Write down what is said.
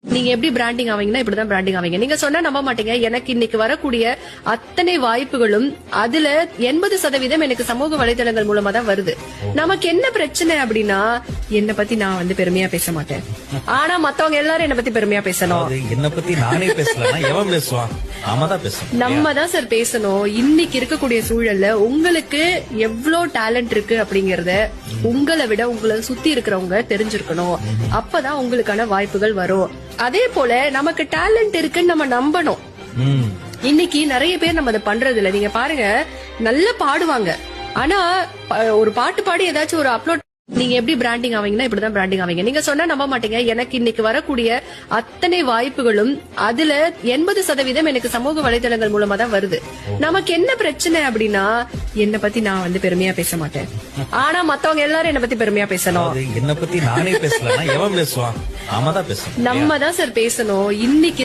நீங்க எப்படி பிராண்டிங் ஆவீங்கன்னா இப்படிதான் பிராண்டிங் ஆவீங்க. நீங்க சொன்னா நம்ப மாட்டீங்க. எனக்கு இன்னைக்கு வரக்கூடிய அத்தனை வாய்ப்புகளும் அதுல 80% எனக்கு சமூக வலைதளங்கள் மூலமா தான் வருது. நமக்கு என்ன பிரச்சனை அப்படின்னா, என்ன பத்தி நான் பெருமையா பேச மாட்டேன். ஆனா மத்தவங்க எல்லாரும் என்ன பத்தி பெருமையா பேசணும். என்ன பத்தி நானே பேசலாம், எவன் பேசுவான்? நம்ம தான் சார் பேசணும். இன்னைக்கு இருக்கக்கூடிய சூழல்ல உங்களுக்கு எவ்வளவு டேலண்ட் இருக்கு அப்படிங்கறத உங்களை விட உங்களை சுத்தி இருக்கிறவங்க தெரிஞ்சிருக்கணும். அப்பதான் உங்களுக்கான வாய்ப்புகள் வரும். அதே போல நமக்கு டேலண்ட் இருக்குன்னு நம்ம நம்பணும். இன்னைக்கு நிறைய பேர் நம்ம அதை பண்றது இல்ல. நீங்க பாருங்க, நல்லா பாடுவாங்க. ஆனா ஒரு பாட்டு பாடி ஏதாச்சும் ஒரு அப்லோட், நீங்க எப்படி பிராண்டிங் ஆவீங்கன்னா இப்படிதான் பிராண்டிங் ஆவீங்க. நீங்க சொன்னா நம்ப மாட்டீங்க. எனக்கு இன்னைக்கு வரக்கூடிய அத்தனை வாய்ப்புகளும் அதுல 80% எனக்கு சமூக வலைதளங்கள் மூலமா தான் வருது. நமக்கு என்ன பிரச்சனை அப்படின்னா, என்ன பத்தி நான் பெருமையா பேச மாட்டேன். ஆனா மத்தவங்க எல்லாரும் என்ன பத்தி பெருமையா பேசணும். என்ன பத்தி நானே பேசலாம், எவன் பேசுவான்? நம்ம தான் சார் பேசணும். இன்னைக்கு